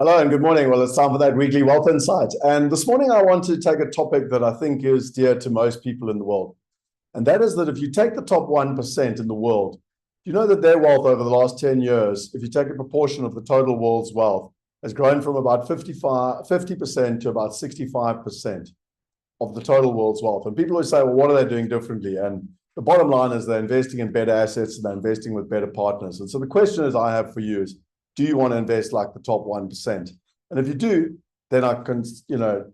Hello and good morning. Well, it's time for that weekly wealth insight. And this morning, I want to take a topic that I think is dear to most people in the world. And that is that if you take the top 1% in the world, you know that their wealth over the last 10 years, if you take a proportion of the total world's wealth, has grown from about 50% to about 65% of the total world's wealth. And people always say, well, what are they doing differently? And the bottom line is they're investing in better assets and they're investing with better partners. And so the question is I have for you is, do you want to invest like the top 1%? And if you do, then I can,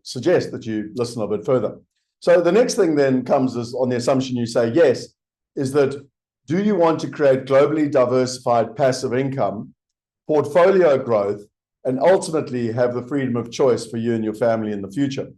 suggest that you listen a bit further. So the next thing then comes is on the assumption you say yes, is that do you want to create globally diversified passive income, portfolio growth, and ultimately have the freedom of choice for you and your family in the future?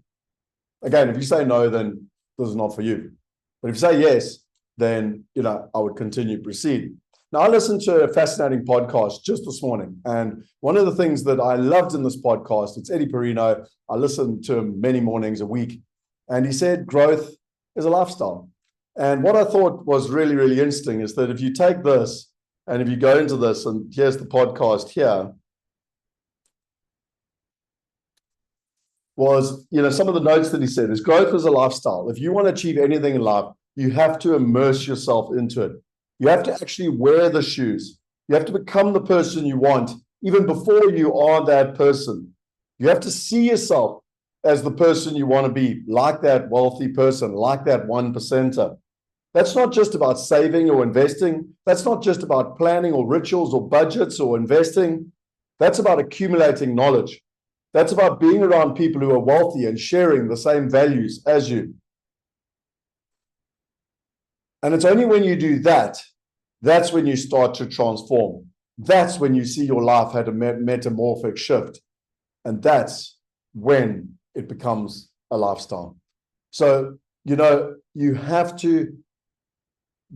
Again, if you say no, then this is not for you. But if you say yes, then I would continue to proceed. Now, I listened to a fascinating podcast just this morning, and one of the things that I loved in this podcast, it's Eddie Perino. I listen to him many mornings a week, and he said growth is a lifestyle. And what I thought was really, really interesting is that if you take this and if you go into this, and here's the podcast here, was, some of the notes that he said is growth is a lifestyle. If you want to achieve anything in life, you have to immerse yourself into it. You have to actually wear the shoes. You have to become the person you want, even before you are that person. You have to see yourself as the person you want to be, like that wealthy person, like that 1%er. That's not just about saving or investing. That's not just about planning or rituals or budgets or investing. That's about accumulating knowledge. That's about being around people who are wealthy and sharing the same values as you. And it's only when you do that, that's when you start to transform. That's when you see your life had a metamorphic shift. And that's when it becomes a lifestyle. So, you have to,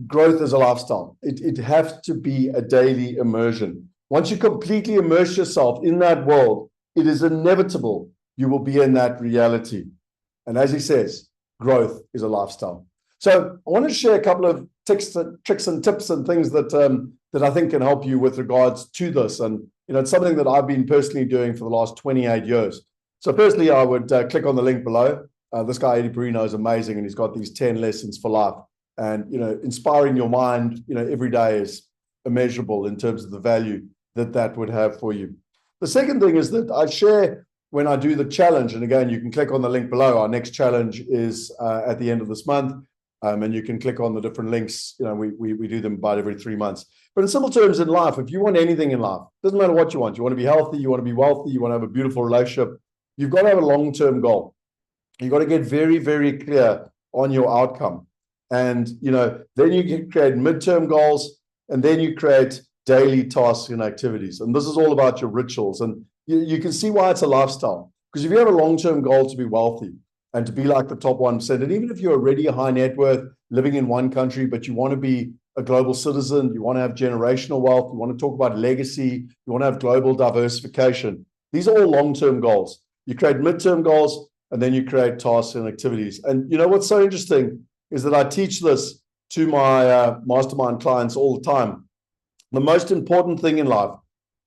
growth is a lifestyle. It has to be a daily immersion. Once you completely immerse yourself in that world, it is inevitable you will be in that reality. And as he says, growth is a lifestyle. So I want to share a couple of tricks and tips and things that I think can help you with regards to this. And it's something that I've been personally doing for the last 28 years. So personally, I would click on the link below. This guy, Eddie Perino, is amazing, and he's got these 10 lessons for life. And inspiring your mind, every day is immeasurable in terms of the value that would have for you. The second thing is that I share when I do the challenge, and again, you can click on the link below. Our next challenge is at the end of this month. And you can click on the different links. We do them about every 3 months. But in simple terms, in life, if you want anything in life, doesn't matter what you want. You want to be healthy, you want to be wealthy, you want to have a beautiful relationship. You've got to have a long-term goal. You've got to get very, very clear on your outcome. And, then you can create midterm goals, and then you create daily tasks and activities. And this is all about your rituals. And you can see why it's a lifestyle. Because if you have a long-term goal to be wealthy, and to be like the top 1%. And even if you're already a high net worth living in one country, but you want to be a global citizen, you want to have generational wealth, you want to talk about legacy, you want to have global diversification. These are all long-term goals. You create midterm goals, and then you create tasks and activities. And what's so interesting is that I teach this to my mastermind clients all the time. The most important thing in life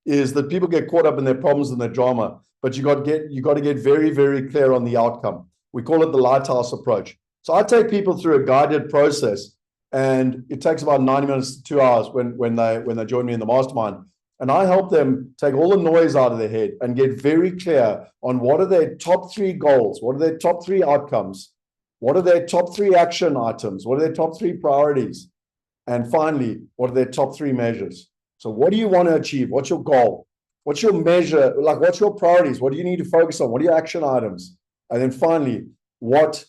is that people get caught up in their problems and their drama, but you got to get very, very clear on the outcome. We call it the lighthouse approach. So I take people through a guided process, and it takes about 90 minutes to 2 hours when they join me in the mastermind. And I help them take all the noise out of their head and get very clear on what are their top 3 goals, what are their top 3 outcomes, what are their top 3 action items, what are their top 3 priorities, and finally, what are their top 3 measures. So what do you want to achieve? What's your goal? What's your measure? Like, what's your priorities? What do you need to focus on? What are your action items? And then finally, what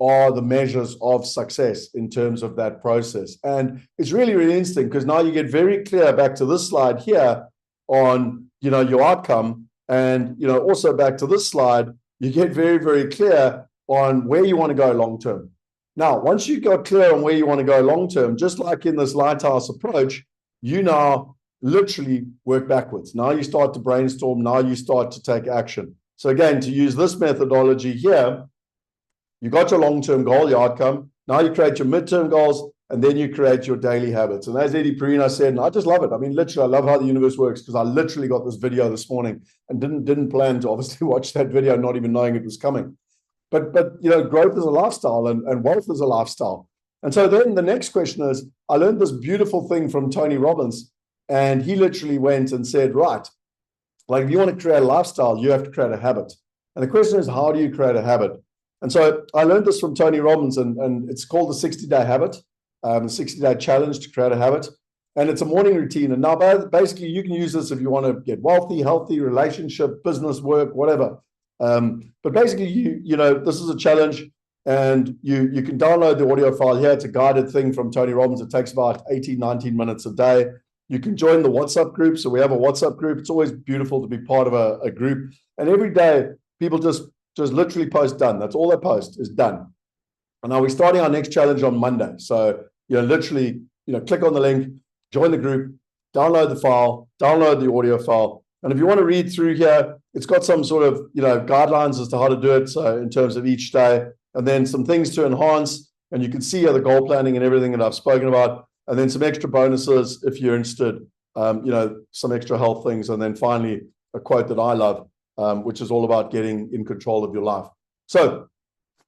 are the measures of success in terms of that process? And it's really, really interesting because now you get very clear back to this slide here on, your outcome. And, also back to this slide, you get very, very clear on where you want to go long-term. Now, once you got clear on where you want to go long-term, just like in this lighthouse approach, you now literally work backwards. Now you start to brainstorm. Now you start to take action. So again, to use this methodology here, you got your long-term goal, your outcome. Now you create your midterm goals, and then you create your daily habits. And as Eddie Perino said, and I just love it. I mean, literally, I love how the universe works, because I literally got this video this morning and didn't plan to obviously watch that video, not even knowing it was coming. But you know, growth is a lifestyle, and wealth is a lifestyle. And so then the next question is, I learned this beautiful thing from Tony Robbins, and he literally went and said, right, like if you want to create a lifestyle, you have to create a habit. And the question is, how do you create a habit? And so I learned this from Tony Robbins, and it's called the 60-day habit, 60-day challenge to create a habit. And it's a morning routine. And now basically you can use this if you want to get wealthy, healthy, relationship, business, work, whatever. But basically, you know, this is a challenge, and you can download the audio file here. It's a guided thing from Tony Robbins. It takes about 18, 19 minutes a day. You can join the WhatsApp group. So we have a WhatsApp group. It's always beautiful to be part of a group. And every day, people just literally post done. That's all they post is done. And now we're starting our next challenge on Monday. So, you know, literally, you know, click on the link, join the group, download the file, download the audio file. And if you want to read through here, it's got some sort of, you know, guidelines as to how to do it. So in terms of each day, and then some things to enhance, and you can see the goal planning and everything that I've spoken about. And then some extra bonuses if you're interested, you know, some extra health things. And then finally, a quote that I love, which is all about getting in control of your life. So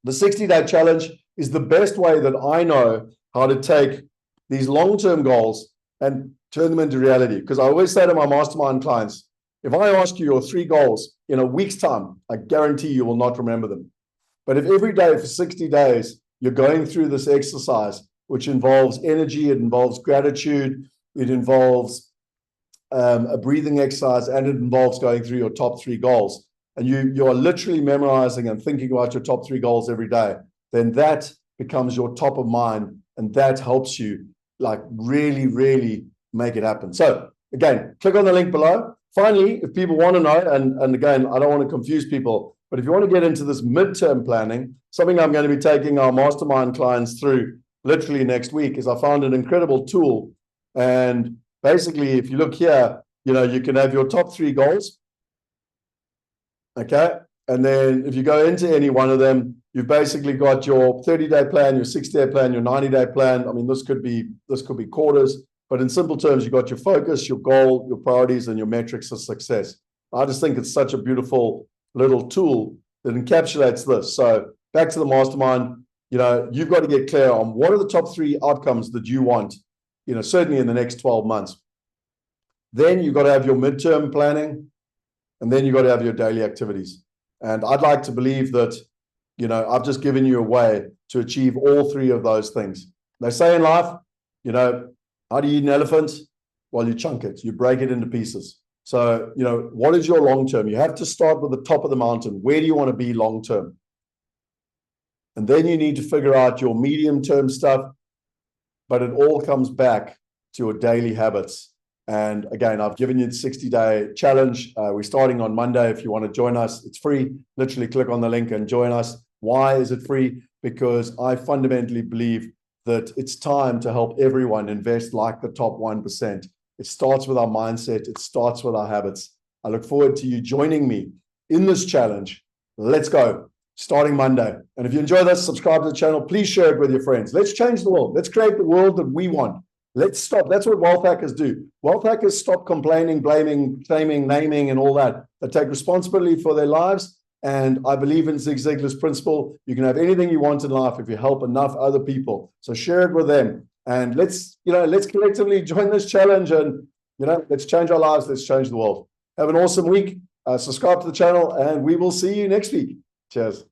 the 60-day challenge is the best way that I know how to take these long-term goals and turn them into reality. Because I always say to my mastermind clients, if I ask you your 3 goals in a week's time, I guarantee you will not remember them. But if every day for 60 days, you're going through this exercise, which involves energy, it involves gratitude, it involves a breathing exercise, and it involves going through your top 3 goals, and you are literally memorizing and thinking about your top 3 goals every day, then that becomes your top of mind, and that helps you like really, really make it happen. So again, click on the link below. Finally, if people want to know, and again, I don't want to confuse people, but if you want to get into this midterm planning, something I'm going to be taking our mastermind clients through literally next week, is I found an incredible tool. And basically, if you look here, you know, you can have your top 3 goals. Okay. And then if you go into any one of them, you've basically got your 30-day plan, your 60-day plan, your 90-day plan. I mean, this could be quarters, but in simple terms, you've got your focus, your goal, your priorities, and your metrics of success. I just think it's such a beautiful little tool that encapsulates this. So back to the mastermind, you know, you've got to get clear on what are the top 3 outcomes that you want, you know, certainly in the next 12 months. Then you've got to have your midterm planning, and then you've got to have your daily activities. And I'd like to believe that, you know, I've just given you a way to achieve all 3 of those things. They say in life, you know, how do you eat an elephant? Well, you chunk it, you break it into pieces. So, you know, what is your long term? You have to start with the top of the mountain. Where do you want to be long term? And then you need to figure out your medium term stuff, but it all comes back to your daily habits. And again, I've given you the 60-day challenge. We're starting on Monday. If you want to join us, it's free. Literally click on the link and join us. Why is it free? Because I fundamentally believe that it's time to help everyone invest like the top 1%. It starts with our mindset. It starts with our habits. I look forward to you joining me in this challenge. Let's go. Starting Monday. And if you enjoy this, subscribe to the channel. Please share it with your friends. Let's change the world. Let's create the world that we want. Let's stop. That's what wealth hackers do. Wealth hackers stop complaining, blaming, shaming, naming, and all that. They take responsibility for their lives. And I believe in Zig Ziglar's principle. You can have anything you want in life if you help enough other people. So share it with them. And let's collectively join this challenge, and, you know, let's change our lives. Let's change the world. Have an awesome week. Subscribe to the channel, and we will see you next week. Cheers.